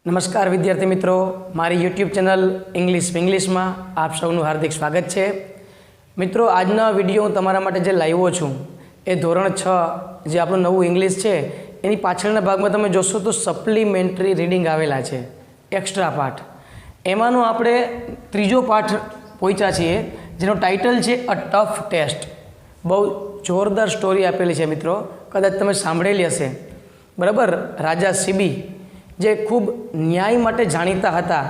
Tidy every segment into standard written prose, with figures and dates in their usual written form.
નમસ્કાર વિદ્યાર્થી મિત્રો, મારી યુટ્યુબ ચેનલ ઇંગ્લિશમાં આપ સૌનું હાર્દિક સ્વાગત છે. મિત્રો, આજના વિડીયો હું તમારા માટે જે લાવ્યો છું એ ધોરણ 6 જે આપણું નવું ઇંગ્લિશ છે એની પાછળના ભાગમાં તમે જોશો તો સપ્લિમેન્ટરી રીડિંગ આવેલા છે, એક્સ્ટ્રા પાઠ. એમાંનો આપણે ત્રીજો પાઠ પહોંચ્યા છીએ જેનો ટાઇટલ છે અ ટફ ટેસ્ટ. બહુ જોરદાર સ્ટોરી આપેલી છે મિત્રો, કદાચ તમે સાંભળેલી હશે. બરાબર, રાજા સીબી જે ખૂબ ન્યાય માટે જાણીતા હતા,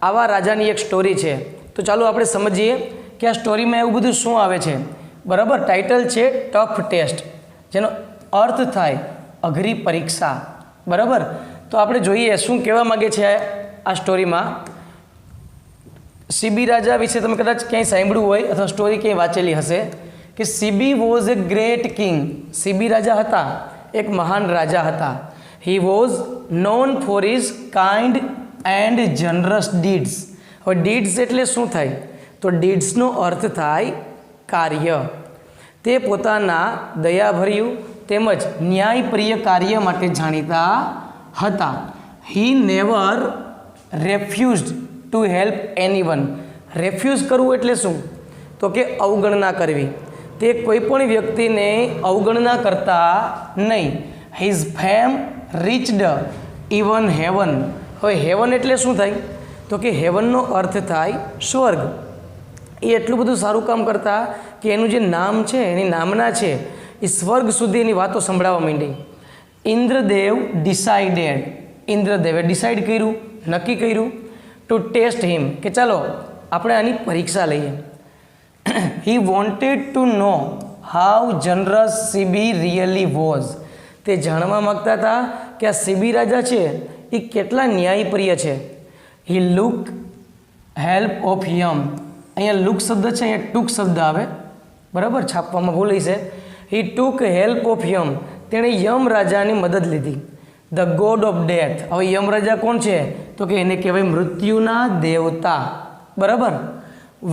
આવા રાજાની એક સ્ટોરી છે. તો ચાલો આપણે સમજીએ કે આ સ્ટોરીમાં એવું બધું શું આવે છે. બરાબર, ટાઇટલ છે ટફ ટેસ્ટ, જેનો અર્થ થાય અઘરી પરીક્ષા. બરાબર, તો આપણે જોઈએ શું કહેવા માગે છે આ સ્ટોરીમાં. સીબી રાજા વિશે તમે કદાચ ક્યાંય સાંભળ્યું હોય અથવા સ્ટોરી ક્યાંય વાંચેલી હશે કે Sibi was a great king. Sibi રાજા હતા, એક મહાન રાજા હતા. He was known for his kind and generous deeds. હવે deeds એટલે શું થાય? તો deedsનો અર્થ થાય કાર્ય. તે પોતાના દયાભર્યું તેમજ ન્યાયપ્રિય કાર્ય માટે જાણીતા હતા. He never refused to help anyone. રેફ્યુઝ કરવું એટલે શું? તો કે અવગણના કરવી. તે કોઈ પણ વ્યક્તિને અવગણના કરતા નહીં. His fame reached even heaven. હવે હેવન એટલે શું થાય? તો કે હેવનનો અર્થ થાય સ્વર્ગ. એ એટલું બધું સારું કામ કરતા કે એનું જે નામ છે, એની નામના છે, એ સ્વર્ગ સુધી એની વાતો સંભળાવવા માંડી. ઇન્દ્રદેવ ડિસાઇડેડ. ઇન્દ્રદેવે ડિસાઇડ કર્યું, નક્કી કર્યું ટુ ટેસ્ટ હિમ, કે ચાલો આપણે આની પરીક્ષા લઈએ. He wanted to know how generous Sibi really was. તે જાણવા માગતા હતા કે આ સીબી રાજા છે એ કેટલા ન્યાયપ્રિય છે. હી લુક હેલ્પ ઓફ યમ. અહીંયા લુક શબ્દ છે, અહીંયા ટૂંક શબ્દ આવે. બરાબર, છાપવામાં ભૂલી છે. હી ટુક હેલ્પ ઓફ યમ. તેણે યમ રાજાની મદદ લીધી. The God of death. હવે યમ રાજા કોણ છે? તો કે એને કહેવાય મૃત્યુના દેવતા. બરાબર.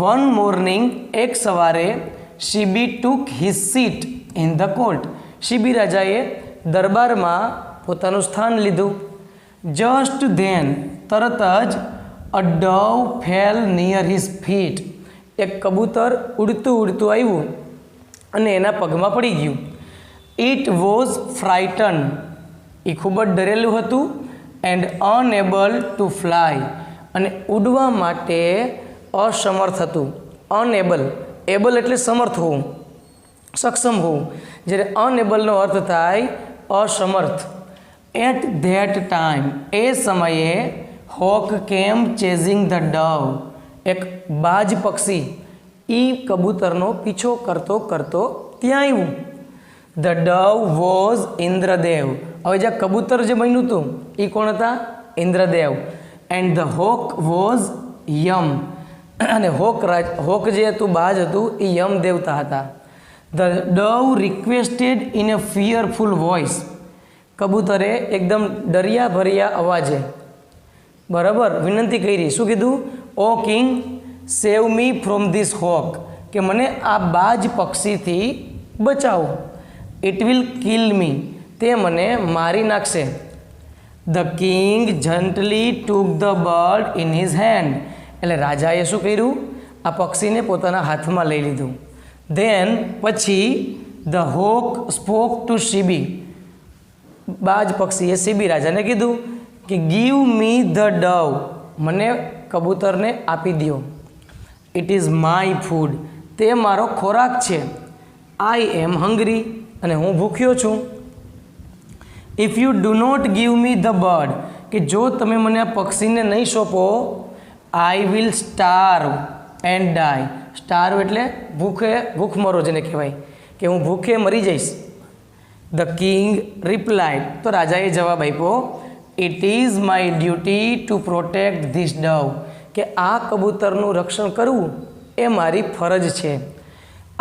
વન મોર્નિંગ, એક સવારે, Sibi took his seat in the court. Sibi રાજાએ દરબારમાં પોતાનું સ્થાન લીધું. જસ્ટ ધેન, તરત જ, a dove fell near his feet. એક કબૂતર ઉડતું ઉડતું આવ્યું અને એના પગમાં પડી ગયું. It was ફ્રાઇટન. એ ખૂબ જ ડરેલું હતું. And unable to fly. અને ઉડવા માટે અસમર્થ હતું. અનએબલ, એબલ એટલે સમર્થ હોવું, સક્ષમ હોવું. જ્યારે અનએબલનો અર્થ થાય અસમર્થ. એટ ધેટ ટાઈમ, એ સમયે, હોક કેમ ચેઝિંગ ધ ડવ. એક બાજ પક્ષી એ કબૂતરનો પીછો કરતો કરતો ત્યાં આવ્યું. The dove was Indradev. હવે જે કબૂતર જે બન્યું હતું એ કોણ હતા? Indradev. And the hawk was Yama. અને હોક જે હતું, બાજ હતું, એ યમ દેવતા હતા. The dove requested in a fearful voice. કબૂતરે એકદમ ડરિયા ભર્યા અવાજે, બરાબર, વિનંતી કરી. શું કીધું? O king, save me from this hawk. કે મને આ બાજ પક્ષીથી બચાવો. It will kill me. તે મને મારી નાખશે. The king gently took the bird in his hand. એટલે રાજાએ શું કર્યું? આ પક્ષીને પોતાના હાથમાં લઈ લીધું. ધેન, પછી, the hawk spoke to Sibi. બાજ પક્ષીએ સીબી રાજાને કીધું કે ગીવ મી ધ ડવ. મને કબૂતરને આપી દો. It is my food. તે મારો ખોરાક છે. I am hungry. અને હું ભૂખ્યો છું. If you do not give me the bird. કે જો તમે મને આ પક્ષીને નહીં સોંપો, આઈ વિલ સ્ટાર્વ એન્ડ ડાય. સ્ટાર્વ એટલે ભૂખમરો જેને કહેવાય, કે હું ભૂખે મરી જઈશ. The king replied. તો રાજાએ જવાબ આપ્યો, it is my duty to protect this Dove. કે આ કબૂતરનું રક્ષણ કરવું એ મારી ફરજ છે.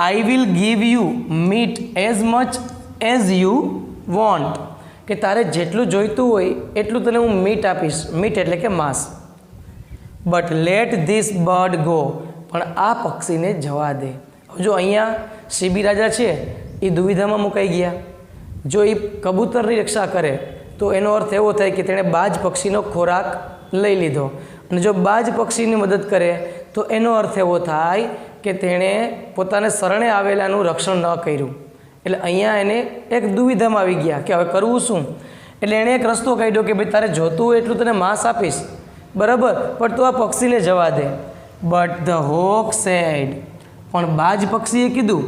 I will give you meet as much as you want. કે તારે જેટલું જોઈતું હોય એટલું તને હું મીટ આપીશ. મીટ એટલે કે માંસ. But let this bird go. પણ આ પક્ષીને જવા દે. જો અહીંયા સીબી રાજા છે એ દુવિધામાં મુકાઈ ગયા. જો એ કબૂતરની રક્ષા કરે તો એનો અર્થ એવો થાય કે તેણે બાજ પક્ષીનો ખોરાક લઈ લીધો. અને જો બાજ પક્ષીની મદદ કરે તો એનો અર્થ એવો થાય કે તેણે પોતાને શરણે આવેલાનું રક્ષણ ન કર્યું. એટલે અહીંયા એને એક દુવિધામાં આવી ગયા કે હવે કરવું શું. એટલે એણે એક રસ્તો કાઢ્યો કે ભાઈ તારે જોતું હોય એટલું તને માંસ આપીશ, બરાબર, પણ તું આ પક્ષીને જવા દે. બટ ધ હોક સેડ, પણ બાજ પક્ષીએ કીધું,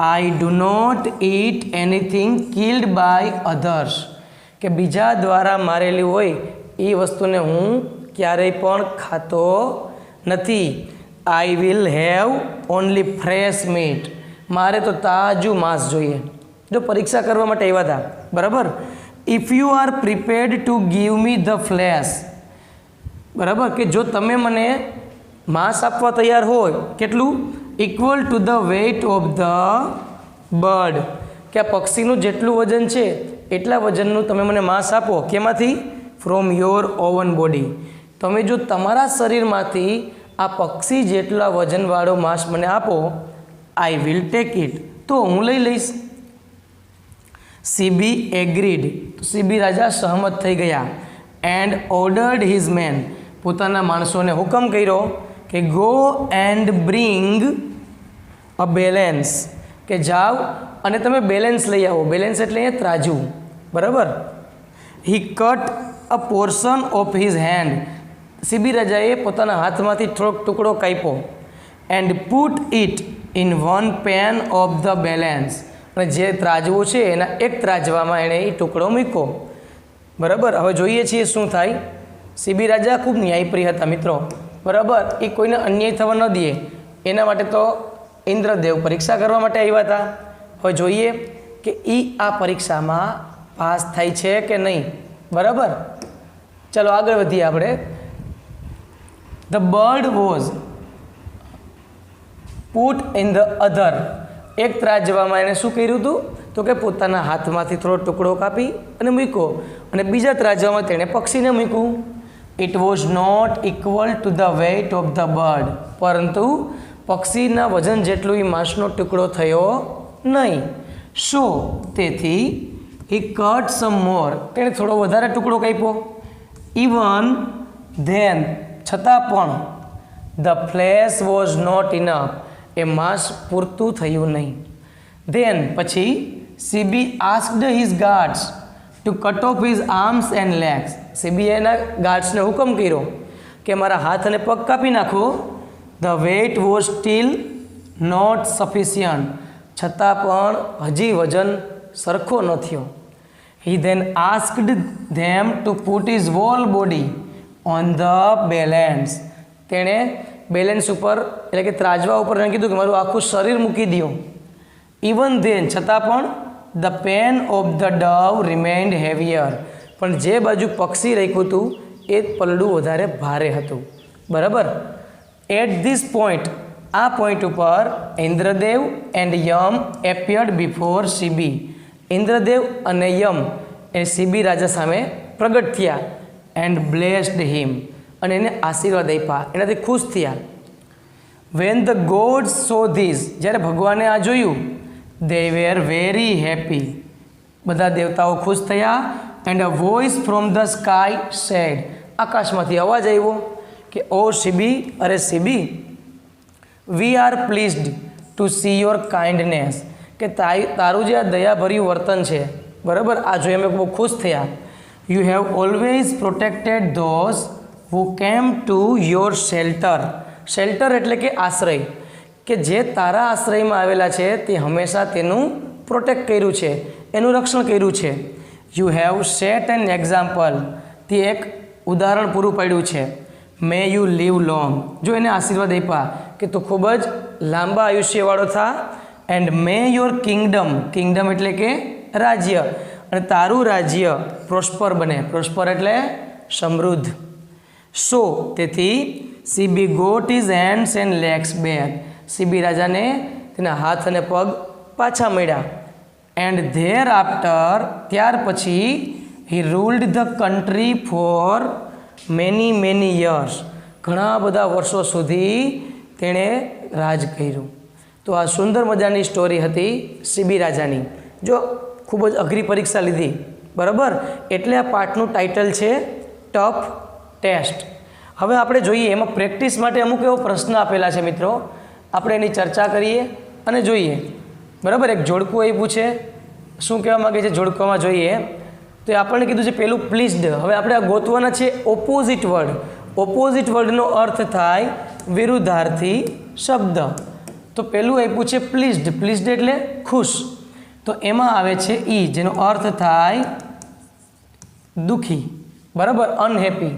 I do not eat anything killed by others, કે બીજા દ્વારા મારેલી હોય એ વસ્તુને હું ક્યારેય પણ ખાતો નથી. I will have only fresh meet, મારે તો તાજું માંસ જોઈએ. જો પરીક્ષા કરવા માટે આવ્યા હતા, બરાબર. If you are prepared to give me the flash, બરાબર, કે જો તમે મને માંસ આપવા તૈયાર હોય, કેટલું? Equal to the weight of the bird, કે આ પક્ષીનું જેટલું વજન છે એટલા વજનનું તમે મને માંસ આપો. કેમાંથી? ફ્રોમ યોર ઓવન બોડી, તમે જો તમારા શરીરમાંથી આ પક્ષી જેટલા વજનવાળો માંસ મને આપો, આઈ વિલ ટેક ઇટ, તો હું લઈ લઈશ. સીબી એગ્રીડ, તો સીબી રાજા સહમત થઈ ગયા. એન્ડ ઓર્ડર્ડ હિઝ મેન, પોતાના માણસોને હુકમ કર્યો કે go and bring a balance, કે જાઓ અને તમે બેલેન્સ લઈ આવો. બેલેન્સ એટલે અહીંયા ત્રાજવું, બરાબર. He cut a portion of his hand, Sibi રાજાએ પોતાના હાથમાંથી થોડોક ટુકડો કાપ્યો. And put it in one pan of the balance, અને જે ત્રાજવો છે એના એક ત્રાજવામાં એણે એ ટુકડો મૂક્યો, બરાબર. હવે જોઈએ છીએ શું થાય. સીબી રાજા ખૂબ ન્યાયપ્રિય હતા મિત્રો, બરાબર. એ કોઈને અન્યાય થવા ન દે એના માટે તો ઇન્દ્રદેવ પરીક્ષા કરવા માટે આવ્યા હતા. હવે જોઈએ કે એ આ પરીક્ષામાં પાસ થાય છે કે નહીં, બરાબર. ચલો આગળ વધીએ આપણે. The bird was put in the other, એક ત્રાજવામાં એણે શું કર્યું હતું? તો કે પોતાના હાથમાંથી થોડો ટુકડો કાપી અને મૂક્યો, અને બીજા ત્રાજવામાં તેણે પક્ષીને મૂક્યું. It was not equal to the weight of the bird, પરંતુ પક્ષીના વજન જેટલું એ માંસનો ટુકડો થયો નહીં. સો તેથી હી કટ સમ મોર, તેણે થોડો વધારે ટુકડો કાપ્યો. ઇવન ધેન, છતાં પણ the flesh was not enough, એ માંસ પૂરતું થયું નહીં. ધેન પછી Sibi asked his guards to cut off his arms and legs, સીબીએ એના ગાર્ડ્સને હુકમ કર્યો કે મારા હાથ અને પગ કાપી નાખો. The weight was still not sufficient, છતાં પણ હજી વજન સરખો ન થયો. He then asked them to put his whole body on the balance, તેણે બેલેન્સ ઉપર એટલે કે ત્રાજવા ઉપર એને કીધું કે મારું આખું શરીર મૂકી દો. ઇવન ધેન, છતાં પણ the pan of the dove remained heavier, પણ જે બાજુ પક્ષી રાખ્યું હતું એ પલડું વધારે ભારે હતું, બરાબર. એટ ધીસ પોઈન્ટ, આ પોઈન્ટ ઉપર Indradev and Yama appeared before Sibi, Indradev અને યમ એ સીબી રાજા સામે પ્રગટ થયા. એન્ડ બ્લેસ્ડ હિમ, અને એને આશીર્વાદ આપ્યા, એનાથી ખુશ થયા. When the gods so this, જ્યારે ભગવાને આ જોયું, દે વેર વેરી હેપી, બધા દેવતાઓ ખુશ થયા. And a voice from the sky said, આકાશમાંથી અવાજ આવ્યો કે ઓ સીબી, અરે Sibi, we are pleased to see your kindness, કે તારું જે આ દયાભર્યું વર્તન છે, બરાબર, આ જોઈ અમે બહુ ખુશ થયા. You have always protected those who came to your shelter, shelter એટલે કે આશ્રય, કે જે તારા આશ્રયમાં આવેલા છે તે હંમેશા તેનું પ્રોટેક્ટ કર્યું છે, એનું રક્ષણ કર્યું છે. You have set an example, તે એક ઉદાહરણ પૂરું પાડ્યું છે. મે યુ લીવ લોંગ, જો એને આશીર્વાદ આપ્યા કે તું ખૂબ જ લાંબા આયુષ્યવાળો થા. And May your Kingdom, Kingdom એટલે કે રાજ્ય, અને તારું રાજ્ય પ્રોસ્પર બને, પ્રોસ્પર એટલે સમૃદ્ધ. સો તેથી Sibi got his hands and legs back, Sibi રાજાને તેના હાથ અને પગ પાછા મળ્યા. એન્ડ ધેર આફ્ટર, ત્યાર પછી he ruled the country for many years, ઘણા બધા વર્ષો સુધી તેણે રાજ કર્યું. તો આ સુંદર મજાની સ્ટોરી હતી સીબી રાજાની. જો ખૂબ જ અઘરી પરીક્ષા લીધી, બરાબર, એટલે આ પાઠનું ટાઇટલ છે ટફ ટેસ્ટ. હવે આપણે જોઈએ એમાં પ્રેક્ટિસ માટે અમુક એવો પ્રશ્ન આપેલા છે મિત્રો, આપણે એની ચર્ચા કરીએ અને જોઈએ. બરાબર, એક જોડકું આપ્યું છે, શું કહેવા માગે છે જોડકામાં જોઈએ તો એ આપણને કીધું છે પેલું પ્લીઝડ. હવે આપણે આ ગોતવાના છે ઓપોઝિટ વર્ડ. ઓપોઝિટ વર્ડનો અર્થ થાય વિરુદ્ધાર્થી શબ્દ. તો પેલું આપ્યું છે પ્લીઝડ. પ્લીઝડ એટલે ખુશ, તો એમાં આવે છે ઈ, જેનો અર્થ થાય દુઃખી. બરાબર, અનહેપી.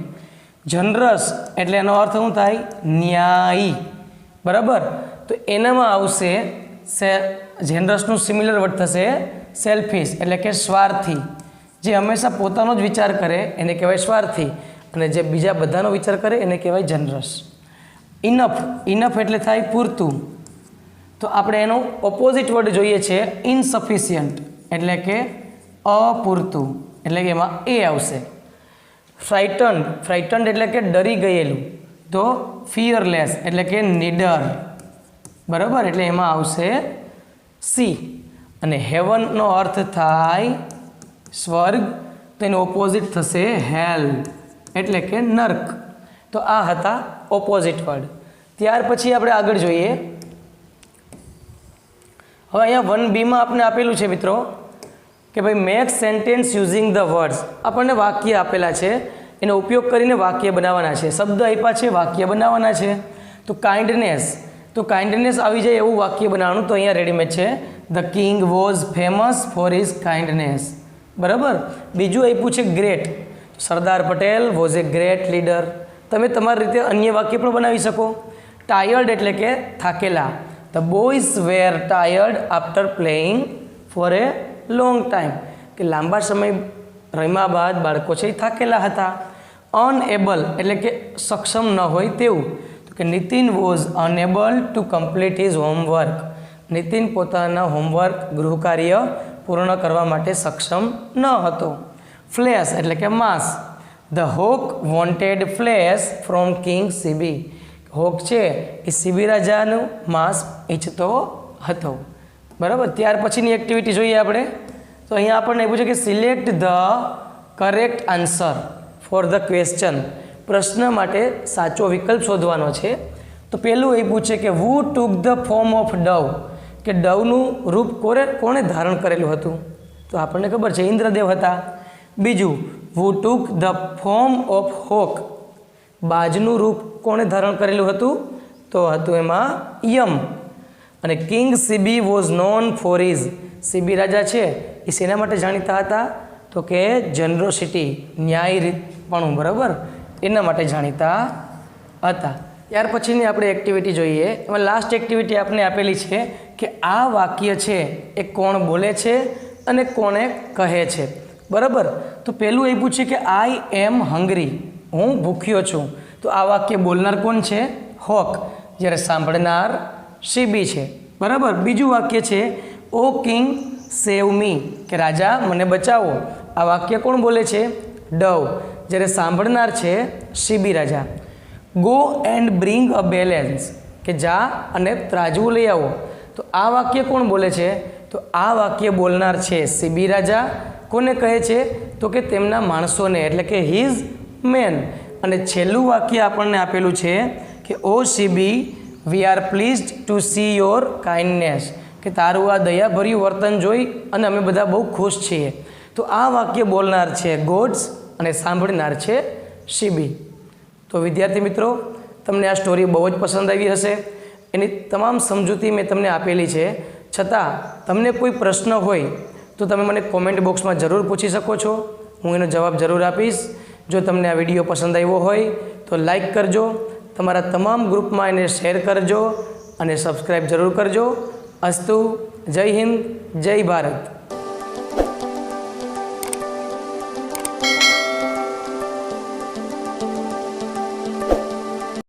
જનરસ એટલે એનો અર્થ શું થાય? ન્યાયી. બરાબર, તો એનામાં આવશે જેનરસનું સિમિલર વર્ડ થશે સેલ્ફિશ, એટલે કે સ્વાર્થી. જે હંમેશા પોતાનો જ વિચાર કરે એને કહેવાય સ્વાર્થી, અને જે બીજા બધાનો વિચાર કરે એને કહેવાય જનરસ. ઇનફ. ઇનફ એટલે થાય પૂરતું. તો આપણે એનો ઓપોઝિટ વર્ડ જોઈએ છે ઇનસફિશિયન્ટ, એટલે કે અપૂરતું, એટલે કે એમાં એ આવશે. ફ્રાઇટન્ડ. ફ્રાઇટન્ડ એટલે કે ડરી ગયેલું, તો ફિયરલેસ એટલે કે નિડર. બરાબર, એટલે એમાં આવશે સી. અને હેવનનો અર્થ થાય સ્વર્ગ, તો એનું ઓપોઝિટ થશે હેલ, એટલે કે નર્ક. તો આ હતા ઓપોઝિટ વર્ડ. ત્યાર પછી આપણે આગળ જોઈએ. હવે અહીંયા 1B આપણે આપેલું છે મિત્રો કે ભાઈ make sentence using the words. આપણને વાક્ય આપેલા છે, એનો ઉપયોગ કરીને વાક્ય બનાવવાના છે. શબ્દ આપ્યા છે, વાક્ય બનાવવાના છે. તો કાઇન્ડનેસ, તો કાઇન્ડનેસ આવી જાય એવું વાક્ય બનાવવાનું. તો અહીંયા રેડીમેડ છે the king was famous for his kindness. બરાબર, બીજું આપ્યું છે great. Sardar Patel was a great leader. તમે તમારી રીતે અન્ય વાક્ય પણ બનાવી શકો. ટાયર્ડ એટલે કે થાકેલા. The boys were tired after playing for a long time, કે લાંબા સમય રમ્યા બાદ બાળકો છે એ થાકેલા હતા. અનએબલ એટલે કે સક્ષમ ન હોય તેવું. તો કે Nitin was unable to complete his homework. Nitin પોતાના હોમવર્ક ગૃહકાર્ય પૂર્ણ કરવા માટે સક્ષમ ન હતો. ફ્લેશ એટલે કે માંસ. The hawk wanted flesh from king Sibi. Hawk છે એ સીબી રાજાનું માંસ ઈચ્છતો હતો. બરાબર, ત્યાર પછીની એક્ટિવિટી જોઈએ આપણે. તો અહીંયા આપણને એવું છે કે select the correct answer for the question. પ્રશ્ન માટે સાચો વિકલ્પ શોધવાનો છે. તો પહેલું એ પૂછે કે who took the form of dove, કે ડવનું રૂપ કોણે ધારણ કરેલું હતું? તો આપણને ખબર છે ઇન્દ્રદેવ હતા. બીજું, who took the form of hawk, બાજનું રૂપ કોણે ધારણ કરેલું હતું? તો હતું એમાં યમ. અને king Sibi was known for his, Sibi રાજા છે એ શેના માટે જાણીતા હતા? તો કે જનરોસિટી, ન્યાયપણું. બરાબર, એના માટે જાણીતા હતા. ત્યાર પછીની આપણે એક્ટિવિટી જોઈએ. એમાં લાસ્ટ એક્ટિવિટી આપણે આપેલી છે કે આ વાક્ય છે એ કોણ બોલે છે અને કોણે કહે છે. બરાબર, તો પહેલું એ પૂછે કે આઈ એમ હંગ્રી, હું ભૂખ્યો છું. તો આ વાક્ય બોલનાર કોણ છે? હોક, જ્યારે સાંભળનાર સીબી છે. બરાબર, બીજું વાક્ય છે ઓ કિંગ સેવ મી, કે રાજા મને બચાવો. આ વાક્ય કોણ બોલે છે? ડવ, જ્યારે સાંભળનાર છે સીબી રાજા. Go and bring a balance, કે જા અને ત્રાજવું લઈ આવો. તો આ વાક્ય કોણ બોલે છે? તો આ વાક્ય બોલનાર છે સીબી રાજા. કોને કહે છે? તો કે તેમના માણસોને, એટલે કે હિઝ મેન. અને છેલ્લું વાક્ય આપણને આપેલું છે કે O Sibi we are pleased to see your kindness, કે તારું આ દયાભર્યું વર્તન જોઈ અને અમે બધા બહુ ખુશ છીએ. તો આ વાક્ય બોલનાર છે ગોડ્સ અને સાંભળનાર છે સીબી. તો વિદ્યાર્થી મિત્રો, તમને આ સ્ટોરી બહુ જ પસંદ આવી હશે. એની તમામ સમજૂતી મેં તમને આપેલી છે. છતાં તમને કોઈ પ્રશ્ન હોય તો તમે મને કોમેન્ટ બોક્સમાં જરૂર પૂછી શકો છો. હું એનો જવાબ જરૂર આપીશ. જો તમને આ વિડીયો પસંદ આવ્યો હોય તો લાઈક કરજો, તમારા તમામ ગ્રુપમાં એને શેર કરજો અને સબસ્ક્રાઈબ જરૂર કરજો. અસ્તુ. જય હિન્દ, જય ભારત.